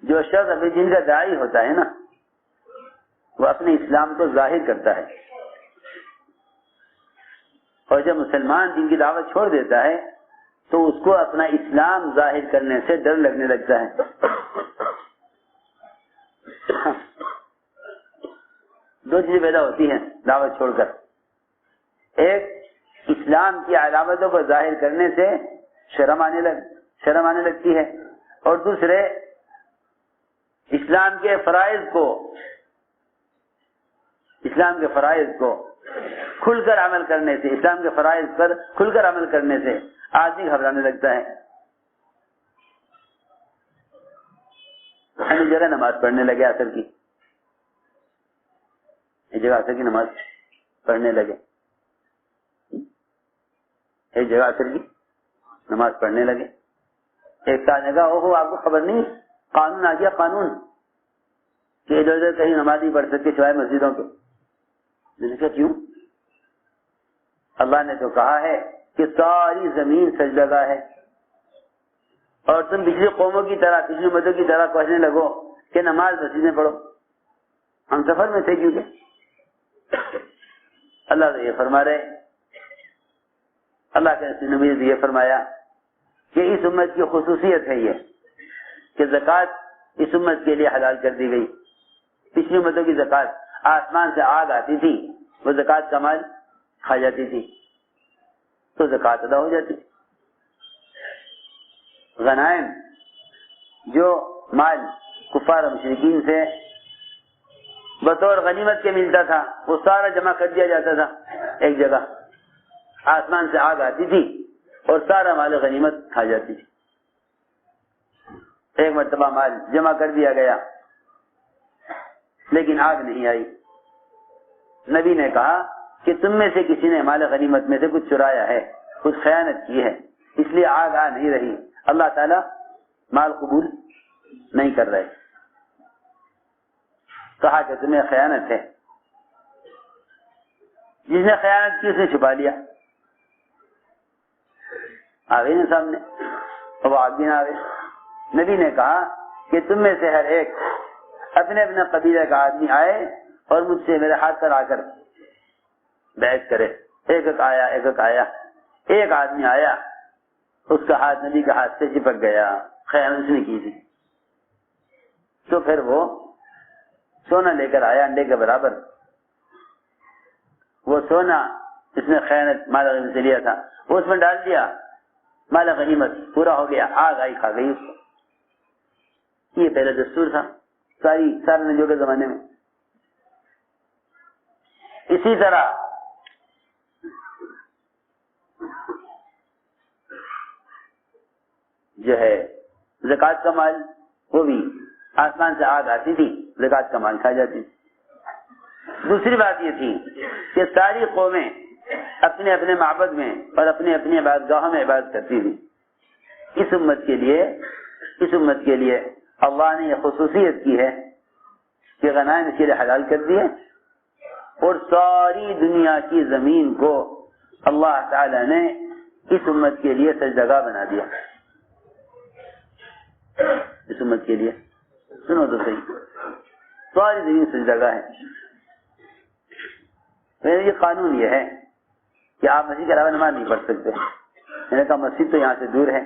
جو شخص ابھی دین کا داعی ہوتا ہے نا وہ اپنے اسلام کو ظاہر کرتا ہے، اور جب مسلمان دین کی دعوت چھوڑ دیتا ہے تو اس کو اپنا اسلام ظاہر کرنے سے ڈر لگنے لگتا ہے۔ دو چیزیں پیدا ہوتی ہیں دعوت چھوڑ کر، ایک اسلام کی علامتوں کو ظاہر کرنے سے شرم آنے لگتی ہے، اور دوسرے اسلام کے فرائض کو کھل کر عمل کرنے سے، اسلام کے فرائض پر کھل کر عمل کرنے سے آدمی گھبرانے لگتا ہے۔ ہم جگہ نماز پڑھنے لگے عصر کی، ایک جگہ عصر کی نماز پڑھنے لگے، ایک جگہ عصر کی نماز پڑھنے لگے۔ ایک ساتھ نے کہا اوہو آپ کو خبر نہیں، قانون آ گیا، قانون کہ ادھر ادھر کہیں نماز نہیں پڑھ سکتے سوائے مسجدوں کے۔ میں نے کہا کیوں؟ اللہ نے تو کہا ہے کہ ساری زمین سجدہ ہے، اور تم پچھلی قوموں کی طرح، پچھلی امتوں کی طرح کہنے لگو کہ نماز مسجد میں پڑھو۔ ہم سفر میں تھے کیونکہ اللہ تو یہ فرما رہے، اللہ کے نبی نے یہ فرمایا کہ اس امت کی خصوصیت ہے یہ کہ زکوٰۃ اس امت کے لیے حلال کر دی گئی۔ پچھلی امتوں کی زکوٰۃ آسمان سے آگ آتی تھی، وہ زکوٰۃ کا مال کھا جاتی تھی تو زکوٰۃ ادا ہو جاتی۔ غنائم جو مال کفار و مشرکین سے بطور غنیمت کے ملتا تھا وہ سارا جمع کر دیا جاتا تھا ایک جگہ، آسمان سے آگ آتی تھی اور سارا مال غنیمت کھا جاتی تھی۔ ایک مرتبہ مال جمع کر دیا گیا لیکن آگ نہیں آئی۔ نبی نے کہا کہ تم میں سے کسی نے مال غنیمت میں سے کچھ چرایا ہے، کچھ خیانت کی ہے، اس لیے آگ آ نہیں رہی، اللہ تعالیٰ مال قبول نہیں کر رہے۔ کہا کہ تمہیں خیانت ہے، جس نے خیانت کی اس نے چھپا لیا، آگے نا سامنے، وہ آگ بھی نہ آگے۔ نبی نے کہا کہ تم میں سے ہر ایک اپنے اپنے قبیلے کا آدمی آئے اور مجھ سے میرے ہاتھ پر آ کر بیعت کرے۔ ایک ایک آیا، ایک آدمی آیا، اس کا ہاتھ نبی کے ہاتھ سے چپک گیا، خیانت اس نے کی تھی۔ تو پھر وہ سونا لے کر آیا انڈے کے برابر، وہ سونا اس نے خیانت مال غنیمت سے لیا تھا وہ اس میں ڈال دیا، مال غنیمت پورا ہو گیا، آگ آئی کھا گئی اس کو۔ یہ پہلا دستور تھا سارے نبیوں کے زمانے میں۔ اسی طرح جو ہے زکوٰۃ کا مال، وہ بھی آسمان سے آگ آتی تھی، زکوٰۃ کا مال کھا جاتی تھی۔ دوسری بات یہ تھی کہ ساری قومیں اپنے اپنے معبد میں اور اپنے اپنی عبادت گاہوں میں عبادت کرتی تھی۔ اس امت کے لیے اللہ نے یہ خصوصیت کی ہے کہ غنائم اس کے لیے حلال کر دی ہے، اور ساری دنیا کی زمین کو اللہ تعالی نے اس امت کے لیے سجدگاہ بنا دیا۔ اس امت کے لیے سنو تو صحیح، ساری زمین سجدگاہ ہے۔ میرے یہ قانون یہ ہے کہ آپ مسجد کے علاوہ نماز نہیں پڑھ سکتے۔ میں نے کہا مسجد تو یہاں سے دور ہے،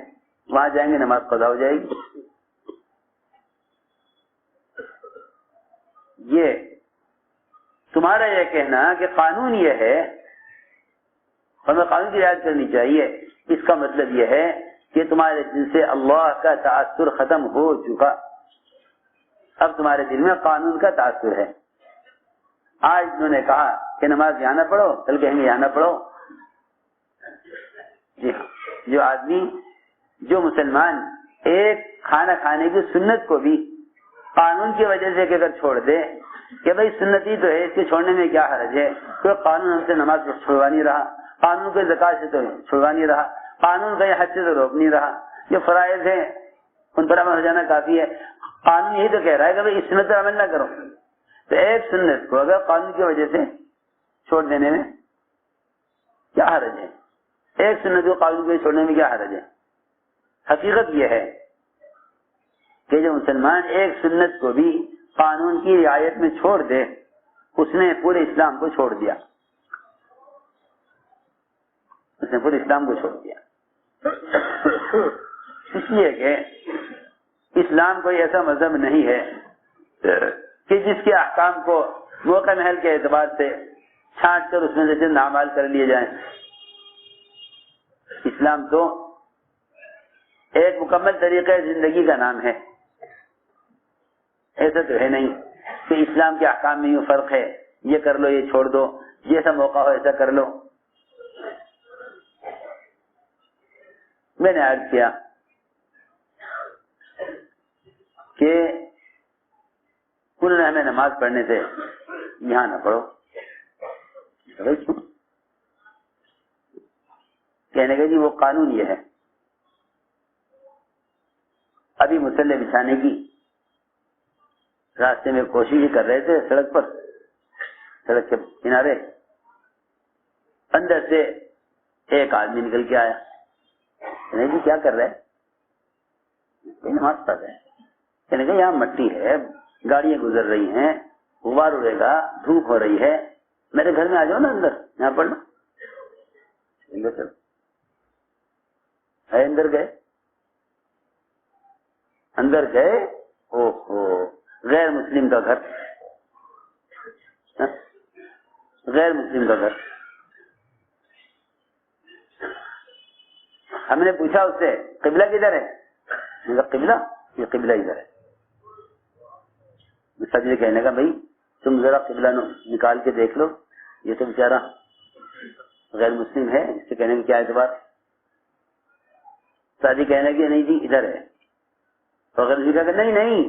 وہاں جائیں گے نماز قضا ہو جائے گی۔ یہ تمہارا یہ کہنا کہ قانون یہ ہے، ہمیں قانون کی رعایت کرنی چاہیے، اس کا مطلب یہ ہے کہ تمہارے دل سے اللہ کا تاثر ختم ہو چکا، اب تمہارے دل میں قانون کا تاثر ہے۔ آج انہوں نے کہا کہ نماز یہاں نہ پڑھو، کل کہیں گے یہاں نہ پڑھو۔ جی ہاں، جو مسلمان ایک کھانا کھانے کی سنت کو بھی قانون کی وجہ سے اگر چھوڑ دے کہ بھائی سنتی تو ہے، اس کے چھوڑنے میں کیا حرج ہے، کوئی قانون ہم سے نماز چھڑوا نہیں رہا، قانون کوئی زکات سے تو چھڑوا نہیں رہا، قانون کہیں حج سے تو روک نہیں رہا، جو فرائض ہیں ان پر عمل ہو جانا کافی ہے، قانون یہی تو کہہ رہا ہے کہ بھائی اس سنت پر عمل نہ کرو۔ تو ایک سنت کو اگر قانون کی وجہ سے چھوڑ دینے میں کیا حرج ہے؟ ایک سنت کو قانون کی وجہ سے چھوڑنے میں کیا حرج ہے؟ حقیقت یہ ہے کہ جو مسلمان ایک سنت کو بھی قانون کی رعایت میں چھوڑ دے اس نے پورے اسلام کو چھوڑ دیا، اس نے پورے اسلام کو چھوڑ دیا۔ اس لیے کہ اسلام کوئی ایسا مذہب نہیں ہے کہ جس کے احکام کو موقع محل کے اعتبار سے چھانٹ کر اس میں سے چند اعمال کر لیے جائیں۔ اسلام تو ایک مکمل طریقہ زندگی کا نام ہے، ایسا تو ہے نہیں کہ اسلام کے احکام میں یوں فرق ہے، یہ کر لو یہ چھوڑ دو، جیسا موقع ہو ایسا کر لو۔ میں نے عرض کیا کہ انہوں نے ہمیں نماز پڑھنے سے یہاں نہ پڑھو، کہنے کا جی وہ قانون یہ ہے۔ ابھی مصلی بچھانے کی راستے میں کوشش کر رہے تھے، سڑک پر، سڑک کے کنارے، اندر سے ایک آدمی نکل کے آیا، کہنے جی کیا کر رہے ہیں؟ نماز پڑھ رہے ہیں۔ کہنے کہ یہاں مٹی ہے، گاڑیاں گزر رہی ہیں، غبار اڑے گا، دھوپ ہو رہی ہے، میرے گھر میں آ جاؤ نا اندر، یہاں پڑھ لو۔ اندر گئے، اوہو غیر مسلم کا گھر، غیر مسلم کا گھر۔ ہم نے پوچھا اس سے قبلہ کدھر ہے؟ قبلہ یہ قبلہ ادھر ہے۔ سجدے کہنے کا بھائی تم ذرا قبلہ نکال کے دیکھ لو، یہ تو بیچارہ غیر مسلم ہے، اس سے کہنے کا کیا اعتبار؟ سادی کہنے کی نہیں جی ادھر ہے، تو اگر جی کہا کہ نہیں نہیں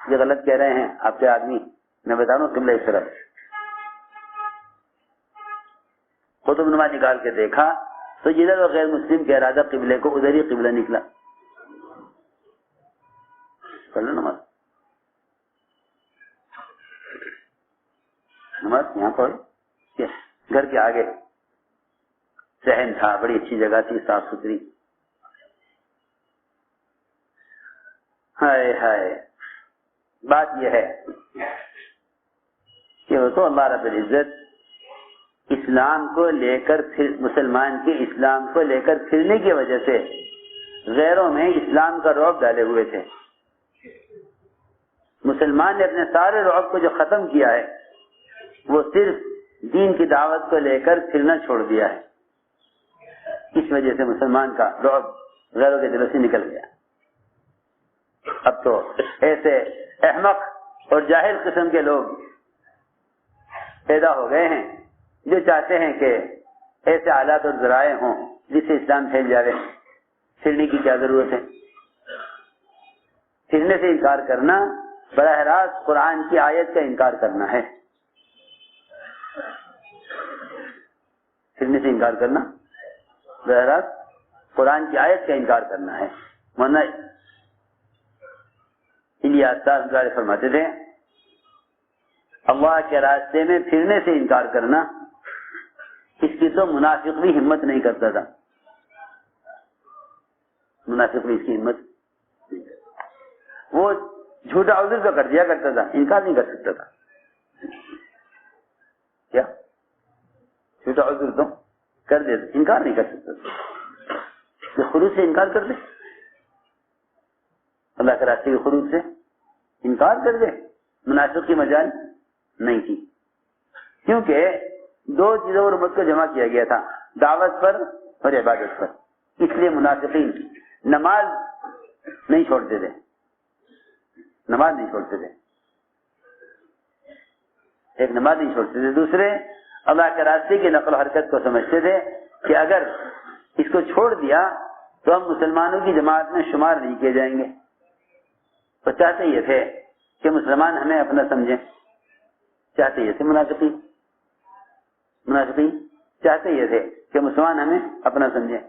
یہ غلط کہہ رہے ہیں آپ کے آدمی، میں بتا رہا ہوں قبلہ اس طرف۔ قطب نما نکال کے دیکھا تو جدھر وہ غیر مسلم کہہ رہا تھا قبلے کو، ادھر ہی قبلہ نکلا۔ کر لو نماز، نماز یہاں پڑھو۔ گھر کے آگے صحن تھا، بڑی اچھی جگہ تھی، صاف ستھری۔ ہائے ہائے، بات یہ ہے کہ وہ تو اللہ رب العزت اسلام کو لے کر مسلمان کے اسلام کو لے کر پھرنے کی وجہ سے غیروں میں اسلام کا رعب ڈالے ہوئے تھے۔ مسلمان نے اپنے سارے رعب کو جو ختم کیا ہے وہ صرف دین کی دعوت کو لے کر پھرنا چھوڑ دیا ہے۔ اس وجہ سے مسلمان کا رعب غیروں کے دلوں سے نکل گیا۔ اب تو ایسے احمق اور جاہل قسم کے لوگ پیدا ہو گئے ہیں جو چاہتے ہیں کہ ایسے آلات اور ذرائع ہوں جس سے اسلام پھیل جائے۔ پھرنے کی کیا ضرورت ہے؟ پھرنے سے انکار کرنا براہ راست قرآن کی آیت کا انکار کرنا ہے۔ پھرنے سے انکار کرنا براہ راست قرآن کی آیت کا انکار کرنا ہے۔ ورنہ الیاس صاحب فرماتے تھے اللہ کے راستے میں پھرنے سے انکار کرنا اس کی تو منافق بھی ہمت نہیں کرتا تھا، منافق بھی اس کی ہمت نہیں کرتا۔ وہ جھوٹا عذر تو کر دیا کرتا تھا، انکار نہیں کر سکتا تھا۔ کیا جھوٹا عذر تو کر دے، انکار نہیں کر سکتا تھا، خروج سے انکار کر دے، اللہ کے راستے کے خروج سے انکار کر دے، منافق کی مجال نہیں تھی۔ کیونکہ دو چیزوں پر امت کو جمع کیا گیا تھا، دعوت پر اور عبادت پر۔ اس لیے منافقین نماز نہیں چھوڑتے تھے، نماز نہیں چھوڑتے تھے، ایک نماز نہیں چھوڑتے تھے، دوسرے اللہ کے راستے کی نقل و حرکت کو سمجھتے تھے کہ اگر اس کو چھوڑ دیا تو ہم مسلمانوں کی جماعت میں شمار نہیں کیے جائیں گے۔ تو چاہتے یہ تھے کہ مسلمان ہمیں اپنا سمجھیں، چاہتے یہ تھے منافقین چاہتے یہ تھے کہ مسلمان ہمیں اپنا سمجھیں،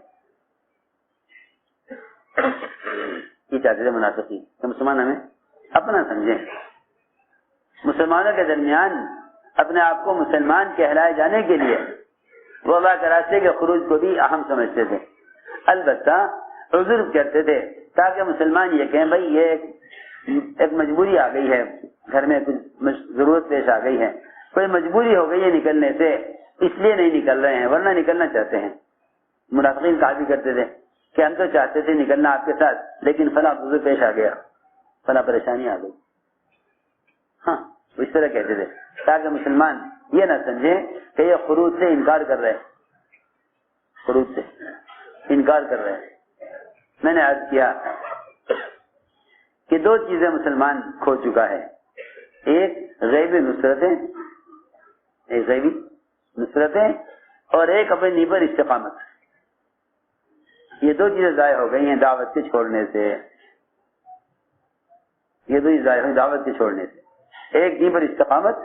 یہ چاہتے تھے منافقین کہ مسلمان ہمیں اپنا سمجھیں۔ مسلمانوں کے درمیان اپنے آپ کو مسلمان کہلائے جانے کے لیے وہ اللہ کے راستے کے خروج کو بھی اہم سمجھتے تھے، البتہ عذر کرتے تھے تاکہ مسلمان یہ کہیں بھائی یہ ایک مجبوری آ گئی ہے، گھر میں کچھ ضرورت پیش آ گئی ہے، کوئی مجبوری ہو گئی ہے نکلنے سے، اس لیے نہیں نکل رہے ہیں، ورنہ نکلنا چاہتے ہیں۔ منافقین کہا بھی کرتے تھے کہ ہم تو چاہتے تھے نکلنا آپ کے ساتھ، لیکن فلاں موضوع پیش آ گیا، فلاں پریشانی آ گئی۔ ہاں اس طرح کہتے تھے تاکہ مسلمان یہ نہ سمجھیں کہ یہ خروج سے انکار کر رہے ہیں، خروج سے انکار کر رہے ہیں۔ میں نے عرض کیا کہ دو چیزیں مسلمان کھو چکا ہے، ایک غیبی نصرتیں، ایک غیبی نصرتیں، اور ایک اپنے نیب پر استقامت۔ یہ دو چیزیں ضائع ہو گئی ہیں دعوت کے چھوڑنے سے، یہ دو چیزیں ضائع ہوئی دعوت کے چھوڑنے سے۔ ایک دین پر استقامت،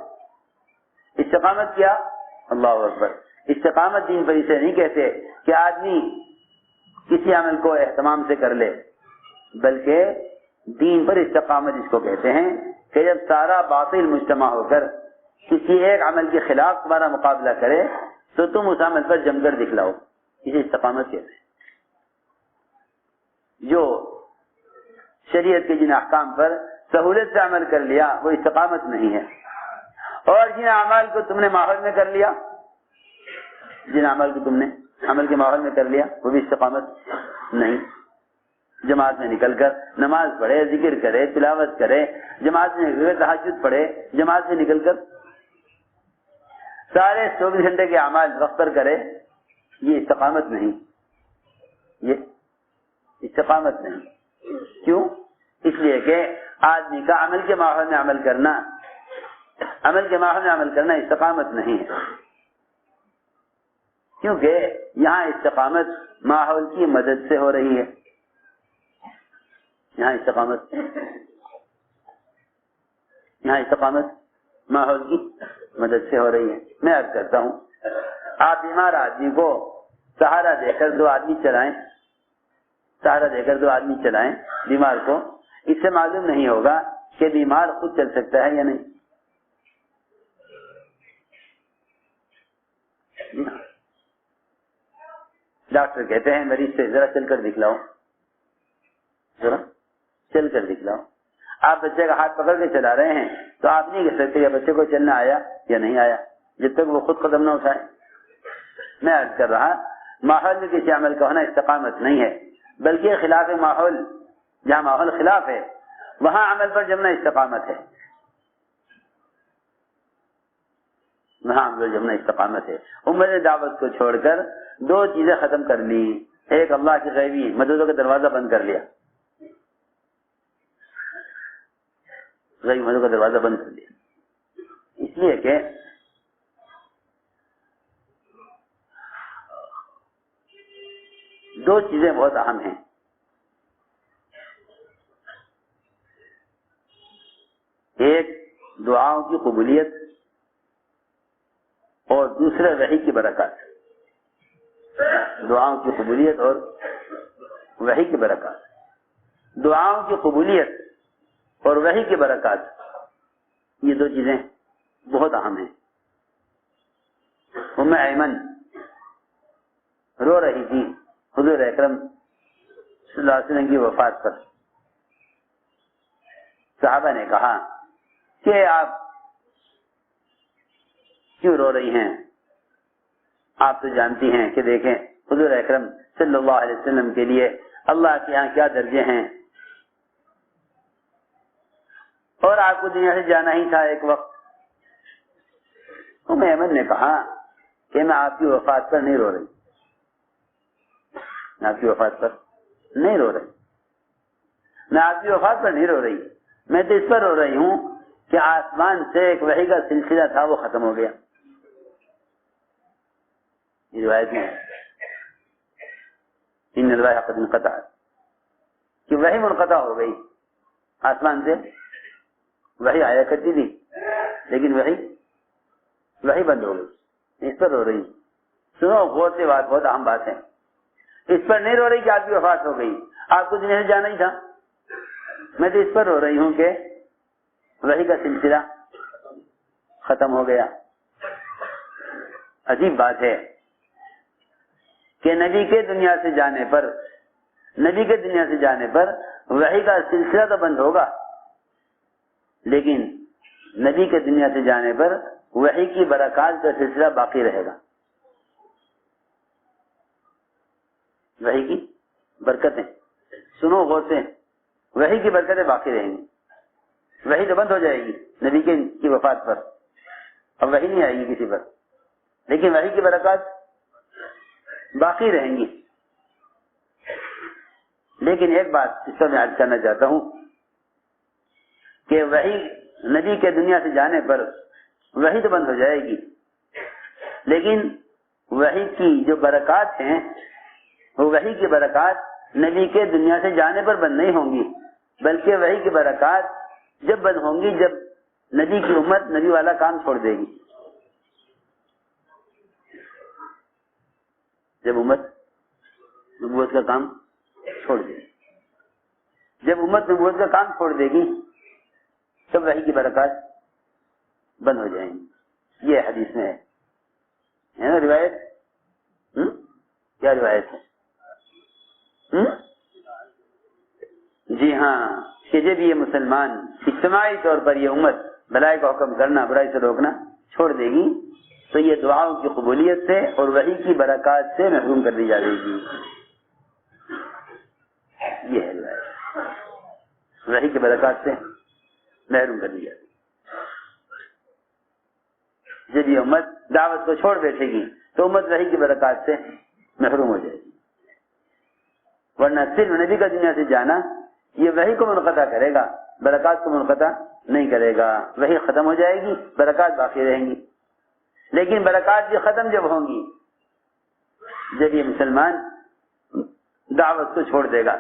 استقامت کیا؟ اللہ اکبر، استقامت دین پر اسے نہیں کہتے کہ آدمی کسی عمل کو اہتمام سے کر لے، بلکہ دین پر استقامت اس کو کہتے ہیں کہ جب سارا باطل مجتمع ہو کر کسی ایک عمل کے خلاف تمہارا مقابلہ کرے تو تم اس عمل پر جم کر دکھلاؤ، اسے استقامت کہتے ہیں۔ جو شریعت کے جن احکام پر سہولت سے عمل کر لیا وہ استقامت نہیں ہے، اور جن اعمال کو تم نے ماحول میں کر لیا، جن اعمال کو تم نے عمل کے ماحول میں کر لیا وہ بھی استقامت نہیں۔ جماعت میں نکل کر نماز پڑھے، ذکر کرے، تلاوت کرے، جماعت میں نکل کر تہجد پڑھے، جماعت میں نکل کر سارے 24 گھنٹے کے اعمال وقت پر کرے، یہ استقامت نہیں، یہ استقامت نہیں۔ کیوں؟ اس لیے کہ آدمی کا عمل کے ماحول میں عمل کرنا، عمل کے ماحول میں عمل کرنا استقامت نہیں ہے، کیونکہ یہاں استقامت ماحول کی مدد سے ہو رہی ہے، یہاں استقامت ماحول کی مدد سے ہو رہی ہے۔ میں عرض کرتا ہوں، آپ بیمار آدمی کو سہارا دے کر دو آدمی چلائیں، سہارا دے کر دو آدمی چلائیں بیمار کو، اس سے معلوم نہیں ہوگا کہ بیمار خود چل سکتا ہے یا نہیں۔ ڈاکٹر کہتے ہیں مریض سے ذرا چل کر دکھلاؤ، ذرا چل کر دکھلاؤ۔ آپ بچے کا ہاتھ پکڑ کے چلا رہے ہیں تو آپ نہیں کہہ سکتے کہ بچے کو چلنا آیا یا نہیں آیا جب تک وہ خود قدم نہ اٹھائے۔ میں عرض کر رہا ماحول میں کسی عمل کا ہونا استقامت نہیں ہے، بلکہ خلاف ماحول، جہاں ماحول خلاف ہے وہاں عمل پر جمنا استقامت ہے، وہاں عمل پر جمنا استقامت ہے۔ عمر نے دعوت کو چھوڑ کر دو چیزیں ختم کر لی، ایک اللہ کی غیبی مددوں کا دروازہ بند کر لیا، غیبی مددوں کا دروازہ بند کر لیا، اس لیے کہ دو چیزیں بہت اہم ہیں، ایک دعاؤں کی قبولیت اور دوسرے وحی کی برکات، دعاؤں کی قبولیت اور وحی کی برکات۔ دعاؤں کی قبولیت اور وحی کی برکات، یہ دو چیزیں بہت اہم ہیں۔ ام ایمن رو رہی تھی حضور اکرم صلی اللہ علیہ وسلم کی وفات پر۔ صحابہ نے کہا کہ آپ کیوں رو رہی ہیں؟ آپ تو جانتی ہیں کہ دیکھیں حضور اکرم صلی اللہ علیہ وسلم کے لیے اللہ کے یہاں کیا درجے ہیں، اور آپ کو دنیا سے جانا ہی تھا ایک وقت۔ ام ایمن نے کہا کہ میں آپ کی وفات پر نہیں رو رہی، میں آپ کی وفات پر نہیں رو رہی، میں آپ کی وفات پر نہیں رو رہی، میں تو اس پر رو رہی ہوں کہ آسمان سے ایک وحی کا سلسلہ تھا وہ ختم ہو گیا۔ یہ روایت میں ان الوحی قد انقطع، کہ وحی منقطع ہو گئی، آسمان سے وحی آیا کرتی تھی لیکن وحی بند ہو گئی، اس پر رو رہی۔ سنو غور سے بات، بہت اہم بات ہے، اس پر نہیں رو رہی کہ آپ کی وفات ہو گئی، آپ کو دنیا سے جانا ہی تھا، میں تو اس پر رو رہی ہوں کہ وحی کا سلسلہ ختم ہو گیا۔ عجیب بات ہے کہ نبی کے دنیا سے جانے پر وحی کا سلسلہ تو بند ہوگا لیکن نبی کے دنیا سے جانے پر وحی کی برکات کا سلسلہ باقی رہے گا. وحی کی برکتیں سنو غور سے, وحی کی برکتیں باقی رہیں گی. وحی تو بند ہو جائے گی نبی کی وفات پر, اب وحی نہیں آئے گی کسی پر, لیکن وحی کی برکات باقی رہیں گی. لیکن ایک بات اس پر میں عرض کرنا چاہتا ہوں کہ وحی نبی کے دنیا سے جانے پر وحی تو بند ہو جائے گی, لیکن وحی کی جو برکات ہیں وہ وحی کی برکات نبی کے دنیا سے جانے پر بند نہیں ہوں گی, بلکہ وحی کی برکات جب بند ہوں گی جب نبی کی امت نبی والا کام چھوڑ دے گی. جب امت نبوت کا کام چھوڑ دے گی, جب امت نبوت کا کام چھوڑ دے گی تب وحی کی برکات بند ہو جائیں گی. یہ حدیث میں ہے نا روایت. کیا روایت ہے؟ جی ہاں, کہ جب یہ مسلمان اجتماعی طور پر یہ امت بھلائی کا حکم کرنا برائی سے روکنا چھوڑ دے گی تو یہ دعاؤں کی قبولیت سے اور وحی کی برکات سے محروم کر دی جائے گی. یہ ہے روایت, وحی کی برکات سے محروم کر دی جائے گی. جب یہ امت دعوت کو چھوڑ بیٹھے گی تو امت وحی کی برکات سے محروم ہو جائے گی. ورنہ صرف نبی کا دنیا سے جانا یہ وحی کو منقطع کرے گا, برکات کو منقطع نہیں کرے گا. وحی ختم ہو جائے گی, برکات باقی رہیں گی. لیکن برکات بھی ختم جب ہوں گی جب یہ مسلمان دعوت کو چھوڑ دے گا.